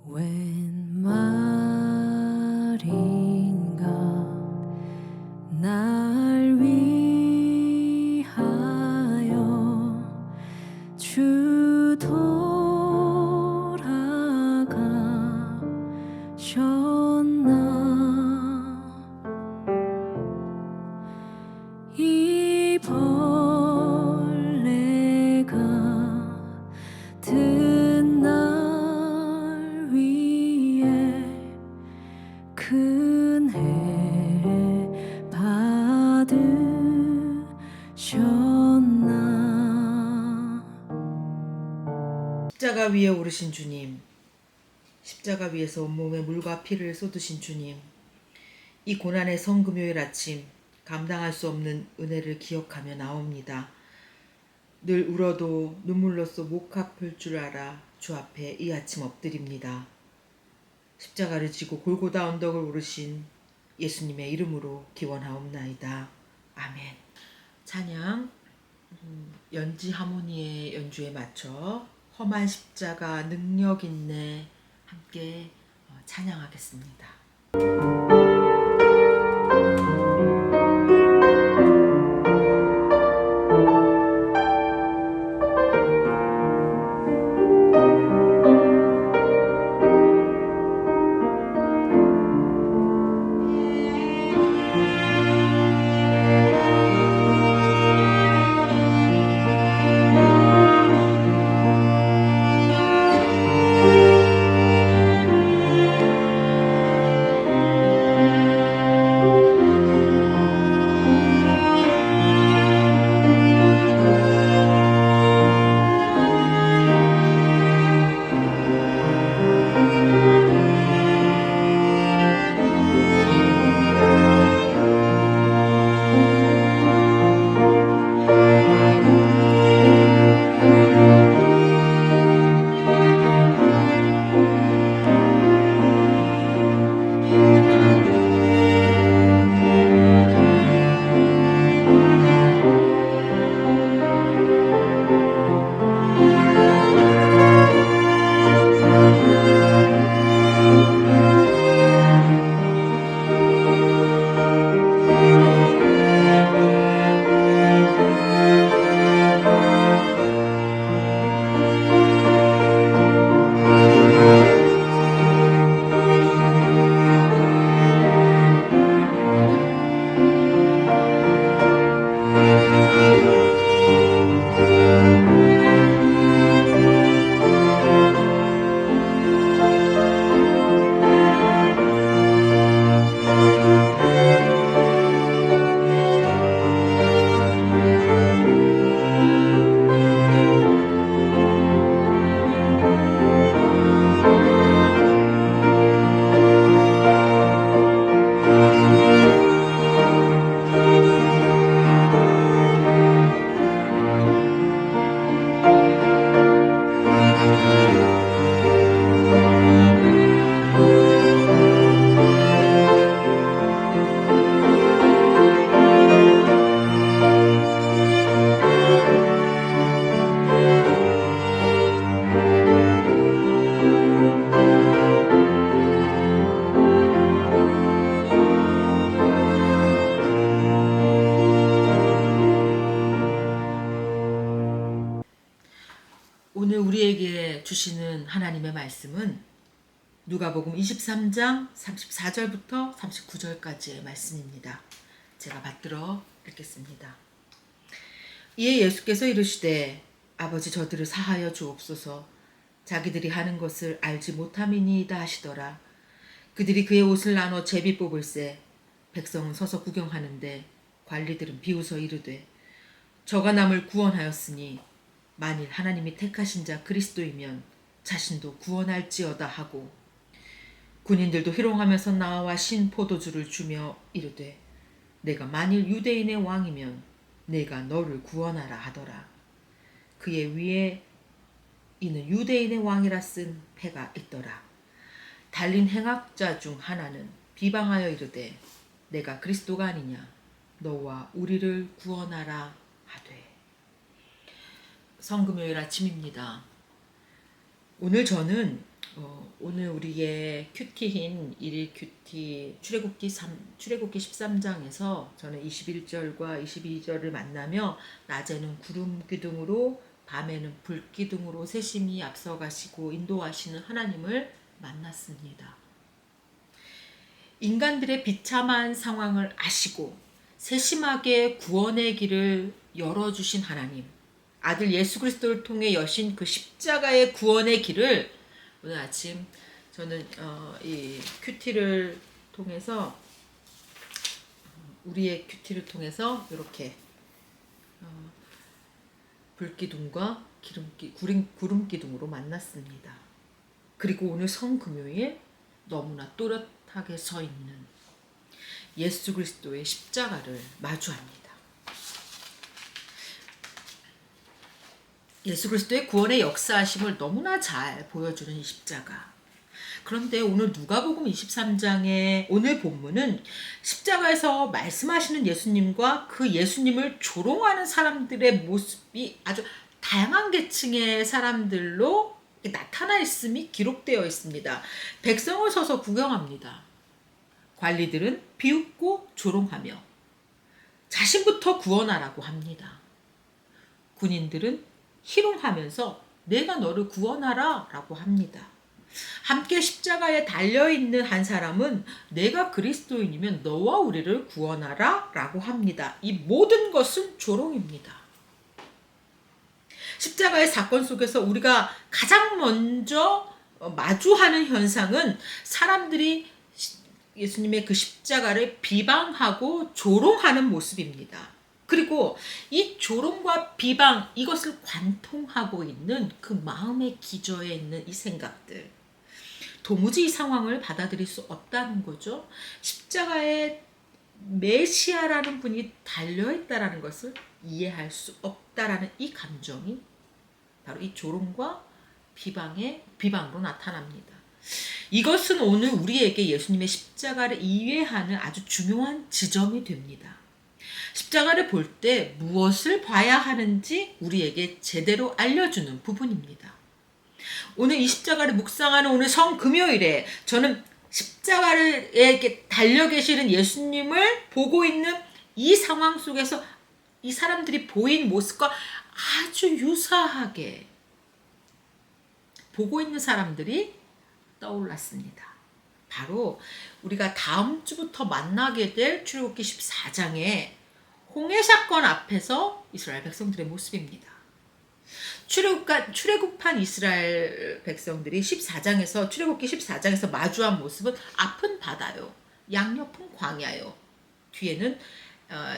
웬 말인가 날 위하여 주 돌아가셨나. 이 벌레가 든 날 위해 큰 해 받으셨나. 십자가 위에 오르신 주님, 십자가 위에서 온몸에 물과 피를 쏟으신 주님, 이 고난의 성금요일 아침 감당할 수 없는 은혜를 기억하며 나옵니다. 늘 울어도 눈물로써 목 갚을 줄 알아 주 앞에 이 아침 엎드립니다. 십자가를 지고 골고다 언덕을 오르신 예수님의 이름으로 기원하옵나이다. 아멘. 찬양 연지 하모니의 연주에 맞춰 험한 십자가 능력 있네 함께 찬양하겠습니다. 오늘 우리에게 주시는 하나님의 말씀은 누가복음 23장 34절부터 39절까지의 말씀입니다. 제가 받들어 읽겠습니다. 이에 예수께서 이르시되 아버지 저들을 사하여 주옵소서. 자기들이 하는 것을 알지 못함이니이다 하시더라. 그들이 그의 옷을 나눠 제비 뽑을새 백성은 서서 구경하는데 관리들은 비웃어 이르되 저가 남을 구원하였으니 만일 하나님이 택하신 자 그리스도이면 자신도 구원할지어다 하고 군인들도 희롱하면서 나와 신 포도주를 주며 이르되 내가 만일 유대인의 왕이면 내가 너를 구원하라 하더라. 그의 위에 이는 유대인의 왕이라 쓴 패가 있더라. 달린 행악자 중 하나는 비방하여 이르되 내가 그리스도가 아니냐 너와 우리를 구원하라 하되. 성금요일 아침입니다. 오늘 저는 오늘 우리의 큐티인 일일 큐티 출애굽기 13장에서 저는 21절과 22절을 만나며 낮에는 구름 기둥으로 밤에는 불 기둥으로 세심히 앞서가시고 인도하시는 하나님을 만났습니다. 인간들의 비참한 상황을 아시고 세심하게 구원의 길을 열어주신 하나님, 아들 예수 그리스도를 통해 여신 그 십자가의 구원의 길을 오늘 아침 저는 이 큐티를 통해서 우리의 큐티를 통해서 이렇게 불기둥과 구름 기둥으로 만났습니다. 그리고 오늘 성금요일 너무나 또렷하게 서 있는 예수 그리스도의 십자가를 마주합니다. 예수 그리스도의 구원의 역사하심을 너무나 잘 보여주는 이 십자가. 그런데 오늘 누가복음 23장의 오늘 본문은 십자가에서 말씀하시는 예수님과 그 예수님을 조롱하는 사람들의 모습이 아주 다양한 계층의 사람들로 나타나 있음이 기록되어 있습니다. 백성을 서서 구경합니다. 관리들은 비웃고 조롱하며 자신부터 구원하라고 합니다. 군인들은 희롱하면서 내가 너를 구원하라 라고 합니다. 함께 십자가에 달려있는 한 사람은 내가 그리스도인이면 너와 우리를 구원하라 라고 합니다. 이 모든 것은 조롱입니다. 십자가의 사건 속에서 우리가 가장 먼저 마주하는 현상은 사람들이 예수님의 그 십자가를 비방하고 조롱하는 모습입니다. 그리고 이 조롱과 비방, 이것을 관통하고 있는 그 마음의 기저에 있는 이 생각들, 도무지 이 상황을 받아들일 수 없다는 거죠. 십자가에 메시아라는 분이 달려있다라는 것을 이해할 수 없다라는 이 감정이 바로 이 조롱과 비방으로 나타납니다. 이것은 오늘 우리에게 예수님의 십자가를 이해하는 아주 중요한 지점이 됩니다. 십자가를 볼 때 무엇을 봐야 하는지 우리에게 제대로 알려주는 부분입니다. 오늘 이 십자가를 묵상하는 오늘 성금요일에 저는 십자가를 이렇게 달려 계시는 예수님을 보고 있는 이 상황 속에서 이 사람들이 보인 모습과 아주 유사하게 보고 있는 사람들이 떠올랐습니다. 바로 우리가 다음 주부터 만나게 될 출애굽기 14장에 홍해 사건 앞에서 이스라엘 백성들의 모습입니다. 출애굽한 이스라엘 백성들이 출애굽기 14장에서 마주한 모습은 앞은 바다요, 양옆은 광야요, 뒤에는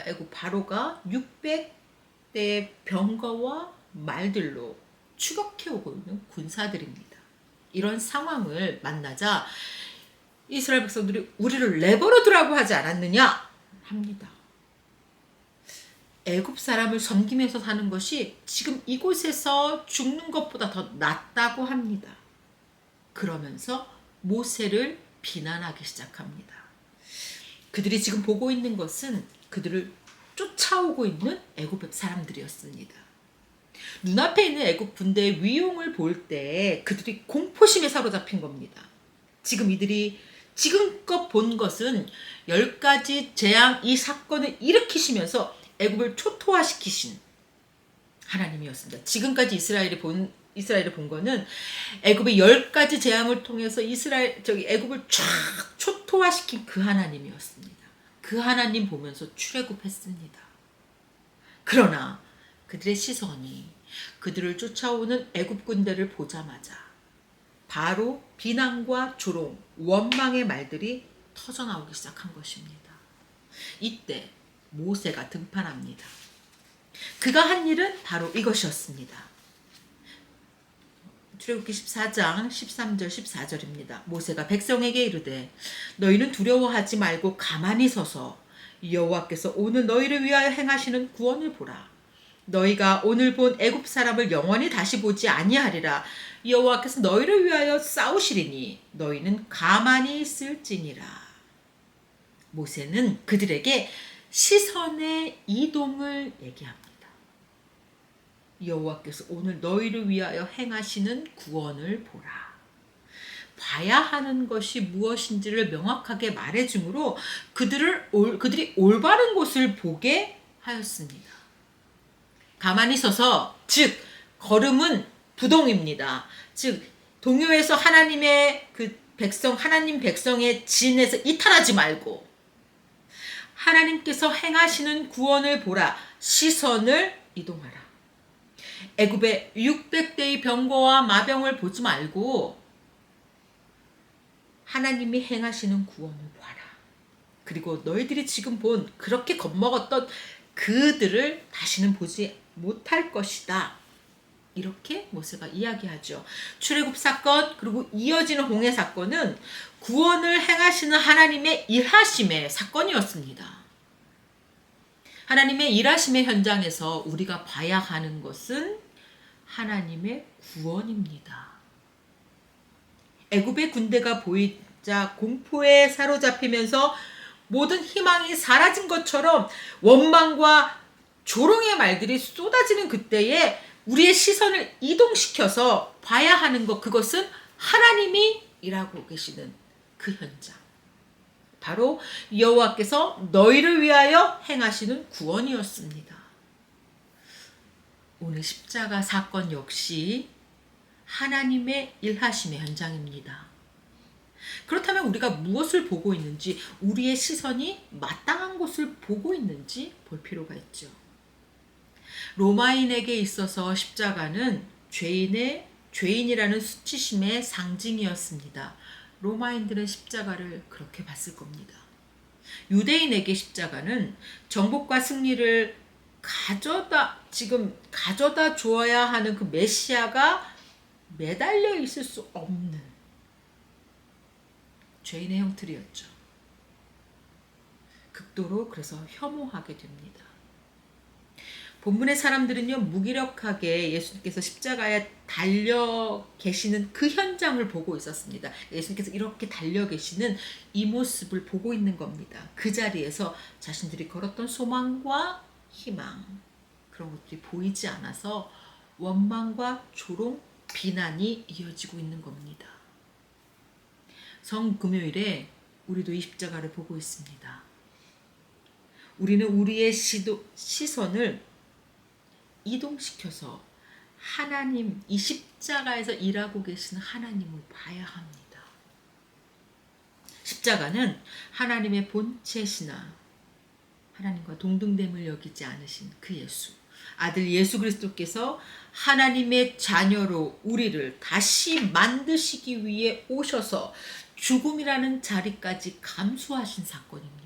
애굽 바로가 600대의 병거와 말들로 추격해 오고 있는 군사들입니다. 이런 상황을 만나자 이스라엘 백성들이 우리를 내버려 두라고 하지 않았느냐 합니다. 애굽 사람을 섬기면서 사는 것이 지금 이곳에서 죽는 것보다 더 낫다고 합니다. 그러면서 모세를 비난하기 시작합니다. 그들이 지금 보고 있는 것은 그들을 쫓아오고 있는 애굽 사람들이었습니다. 눈앞에 있는 애굽 군대의 위용을 볼 때 그들이 공포심에 사로잡힌 겁니다. 지금 이들이 지금껏 본 것은 10가지 재앙 이 사건을 일으키시면서 애굽을 초토화시키신 하나님이었습니다. 지금까지 이스라엘이 본 거는 애굽의 10가지 재앙을 통해서 애굽을 쫙 초토화시킨 그 하나님이었습니다. 그 하나님 보면서 출애굽했습니다. 그러나 그들의 시선이 그들을 쫓아오는 애굽 군대를 보자마자 바로 비난과 조롱, 원망의 말들이 터져나오기 시작한 것입니다. 이때 모세가 등판합니다. 그가 한 일은 바로 이것이었습니다. 출애굽기 14장 13절 14절입니다. 모세가 백성에게 이르되 너희는 두려워하지 말고 가만히 서서 여호와께서 오늘 너희를 위하여 행하시는 구원을 보라. 너희가 오늘 본 애굽 사람을 영원히 다시 보지 아니하리라. 여호와께서 너희를 위하여 싸우시리니 너희는 가만히 있을지니라. 모세는 그들에게 시선의 이동을 얘기합니다. 여호와께서 오늘 너희를 위하여 행하시는 구원을 보라. 봐야 하는 것이 무엇인지를 명확하게 말해주므로 그들이 올바른 곳을 보게 하였습니다. 가만히 서서, 즉 걸음은 부동입니다. 즉 동요에서 하나님의 하나님 백성의 진에서 이탈하지 말고 하나님께서 행하시는 구원을 보라. 시선을 이동하라. 애굽의 600대의 병거와 마병을 보지 말고 하나님이 행하시는 구원을 봐라. 그리고 너희들이 지금 본 그렇게 겁먹었던 그들을 다시는 보지 못할 것이다. 이렇게 모세가 이야기하죠. 출애굽 사건 그리고 이어지는 홍해 사건은 구원을 행하시는 하나님의 일하심의 사건이었습니다. 하나님의 일하심의 현장에서 우리가 봐야 하는 것은 하나님의 구원입니다. 애굽의 군대가 보이자 공포에 사로잡히면서 모든 희망이 사라진 것처럼 원망과 조롱의 말들이 쏟아지는 그때에 우리의 시선을 이동시켜서 봐야 하는 것, 그것은 하나님이 일하고 계시는 그 현장. 바로 여호와께서 너희를 위하여 행하시는 구원이었습니다. 오늘 십자가 사건 역시 하나님의 일하심의 현장입니다. 그렇다면 우리가 무엇을 보고 있는지, 우리의 시선이 마땅한 곳을 보고 있는지 볼 필요가 있죠. 로마인에게 있어서 십자가는 죄인이라는 수치심의 상징이었습니다. 로마인들은 십자가를 그렇게 봤을 겁니다. 유대인에게 십자가는 정복과 승리를 가져다 주어야 하는 그 메시아가 매달려 있을 수 없는 죄인의 형틀이었죠. 극도로 그래서 혐오하게 됩니다. 본문의 사람들은요, 무기력하게 예수님께서 십자가에 달려 계시는 그 현장을 보고 있었습니다. 예수님께서 이렇게 달려 계시는 이 모습을 보고 있는 겁니다. 그 자리에서 자신들이 걸었던 소망과 희망, 그런 것들이 보이지 않아서 원망과 조롱, 비난이 이어지고 있는 겁니다. 성금요일에 우리도 이 십자가를 보고 있습니다. 우리는 우리의 시선을 이동시켜서 하나님, 이 십자가에서 일하고 계시는 하나님을 봐야 합니다. 십자가는 하나님의 본체시나 하나님과 동등됨을 여기지 않으신 그 예수, 아들 예수 그리스도께서 하나님의 자녀로 우리를 다시 만드시기 위해 오셔서 죽음이라는 자리까지 감수하신 사건입니다.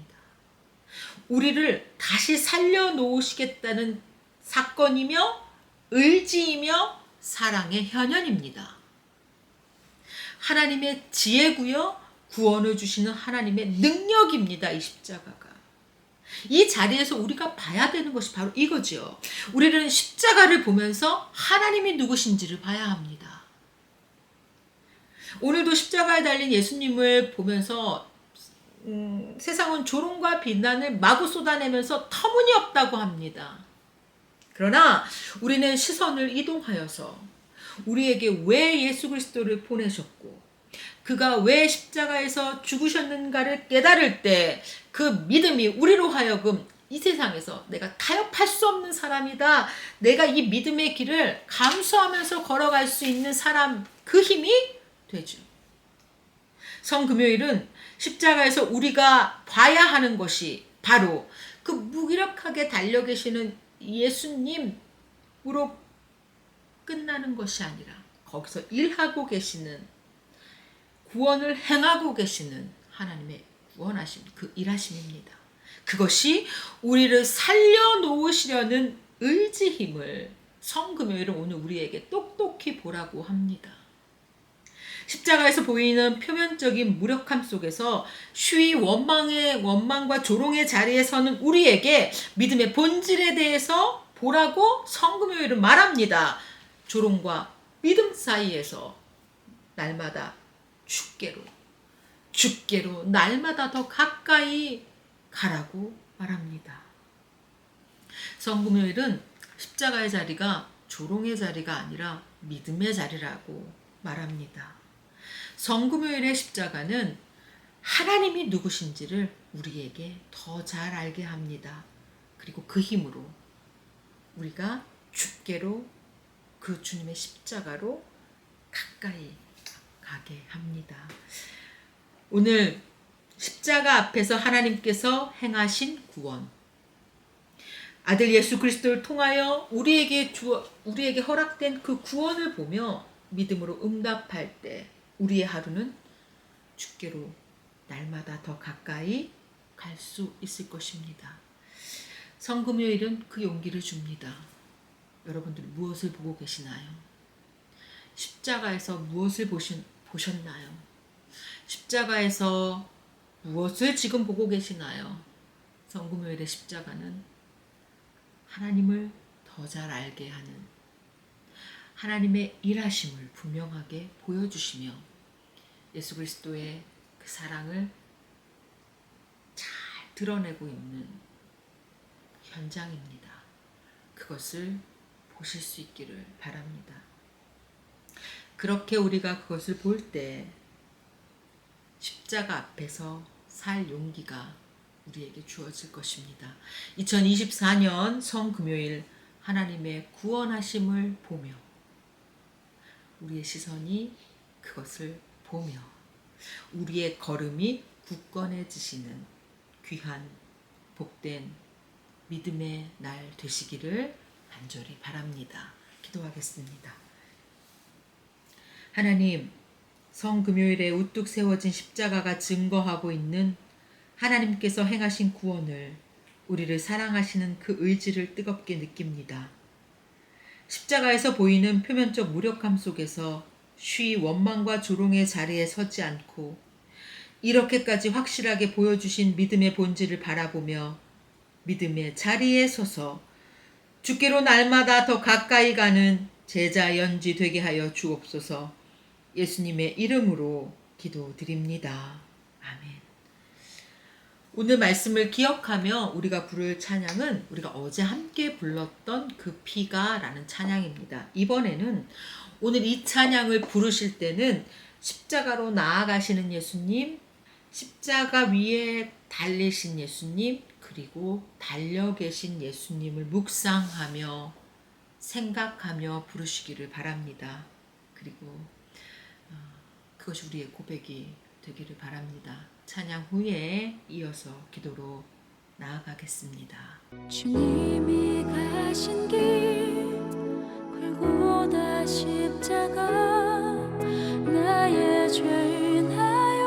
우리를 다시 살려놓으시겠다는 사건이며 의지이며 사랑의 현현입니다. 하나님의 지혜구요, 구원을 주시는 하나님의 능력입니다. 이 십자가가. 이 자리에서 우리가 봐야 되는 것이 바로 이거지요. 우리는 십자가를 보면서 하나님이 누구신지를 봐야 합니다. 오늘도 십자가에 달린 예수님을 보면서 세상은 조롱과 비난을 마구 쏟아내면서 터무니없다고 합니다. 그러나 우리는 시선을 이동하여서 우리에게 왜 예수 그리스도를 보내셨고 그가 왜 십자가에서 죽으셨는가를 깨달을 때 그 믿음이 우리로 하여금 이 세상에서 내가 타협할 수 없는 사람이다. 내가 이 믿음의 길을 감수하면서 걸어갈 수 있는 사람, 그 힘이 되죠. 성금요일은 십자가에서 우리가 봐야 하는 것이 바로 그 무기력하게 달려 계시는 예수님으로 끝나는 것이 아니라 거기서 일하고 계시는, 구원을 행하고 계시는 하나님의 구원하심, 그 일하심입니다. 그것이 우리를 살려놓으시려는 의지 힘을 성금요일은 오늘 우리에게 똑똑히 보라고 합니다. 십자가에서 보이는 표면적인 무력함 속에서 쉬이 원망과 조롱의 자리에 서는 우리에게 믿음의 본질에 대해서 보라고 성금요일은 말합니다. 조롱과 믿음 사이에서 날마다 죽게로 날마다 더 가까이 가라고 말합니다. 성금요일은 십자가의 자리가 조롱의 자리가 아니라 믿음의 자리라고 말합니다. 성금요일의 십자가는 하나님이 누구신지를 우리에게 더 잘 알게 합니다. 그리고 그 힘으로 우리가 주께로 그 주님의 십자가로 가까이 가게 합니다. 오늘 십자가 앞에서 하나님께서 행하신 구원, 아들 예수 그리스도를 통하여 우리에게 허락된 그 구원을 보며 믿음으로 응답할 때 우리의 하루는 주께로 날마다 더 가까이 갈 수 있을 것입니다. 성금요일은 그 용기를 줍니다. 여러분들 무엇을 보고 계시나요? 십자가에서 무엇을 보셨나요? 십자가에서 무엇을 지금 보고 계시나요? 성금요일의 십자가는 하나님을 더 잘 알게 하는, 하나님의 일하심을 분명하게 보여주시며 예수 그리스도의 그 사랑을 잘 드러내고 있는 현장입니다. 그것을 보실 수 있기를 바랍니다. 그렇게 우리가 그것을 볼 때 십자가 앞에서 살 용기가 우리에게 주어질 것입니다. 2024년 성금요일 하나님의 구원하심을 보며 우리의 시선이 그것을 보며 우리의 걸음이 굳건해지시는 귀한 복된 믿음의 날 되시기를 간절히 바랍니다. 기도하겠습니다. 하나님, 성금요일에 우뚝 세워진 십자가가 증거하고 있는 하나님께서 행하신 구원을, 우리를 사랑하시는 그 의지를 뜨겁게 느낍니다. 십자가에서 보이는 표면적 무력함 속에서 쉬이 원망과 조롱의 자리에 서지 않고 이렇게까지 확실하게 보여주신 믿음의 본질을 바라보며 믿음의 자리에 서서 주께로 날마다 더 가까이 가는 제자 연지 되게 하여 주옵소서. 예수님의 이름으로 기도드립니다. 아멘. 오늘 말씀을 기억하며 우리가 부를 찬양은 우리가 어제 함께 불렀던 그 피가 라는 찬양입니다. 이번에는 오늘 이 찬양을 부르실 때는 십자가로 나아가시는 예수님, 십자가 위에 달리신 예수님, 그리고 달려 계신 예수님을 묵상하며 생각하며 부르시기를 바랍니다. 그리고 그것이 우리의 고백이 되기를 바랍니다. 찬양 후에 이어서 기도로 나아가겠습니다. 주님이 가신 길 골고다 십자가 나의 죄 인하여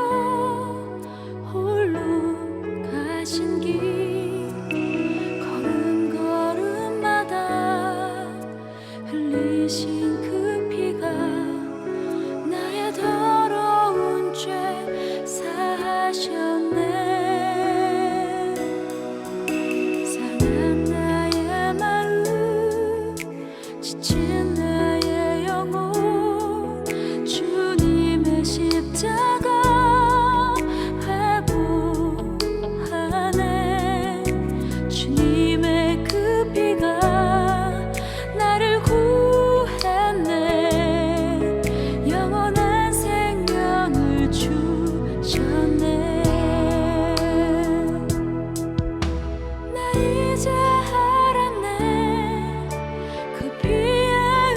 홀로 가신 길 걸음 걸음마다 흘리신 그 피가 나의 더러운 죄 사하셨네. 상한 나의 마음 지친 나의 영혼 주님의 십자가 회복하네. 주님의 그 피가 나를 구했네. 영원한 생명을 주셨네. 나 이제 알았네. 그 피의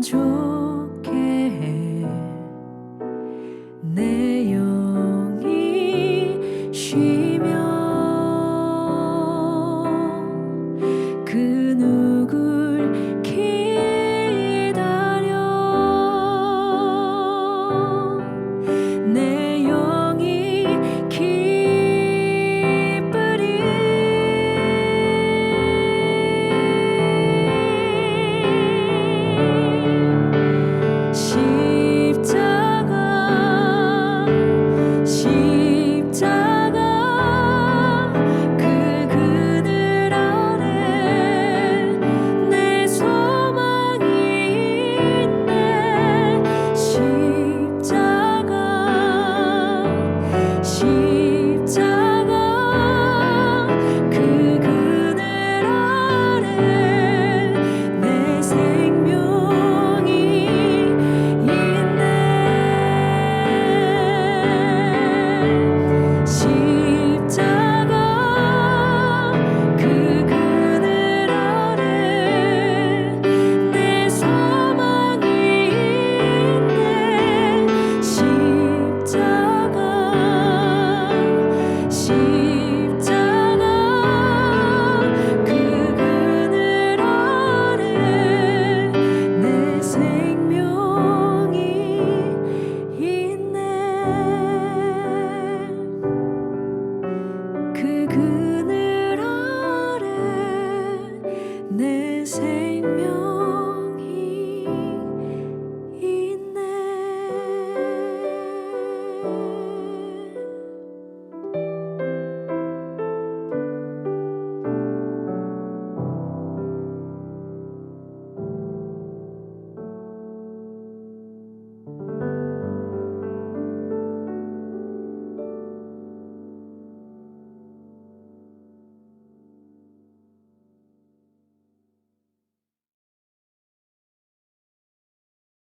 줘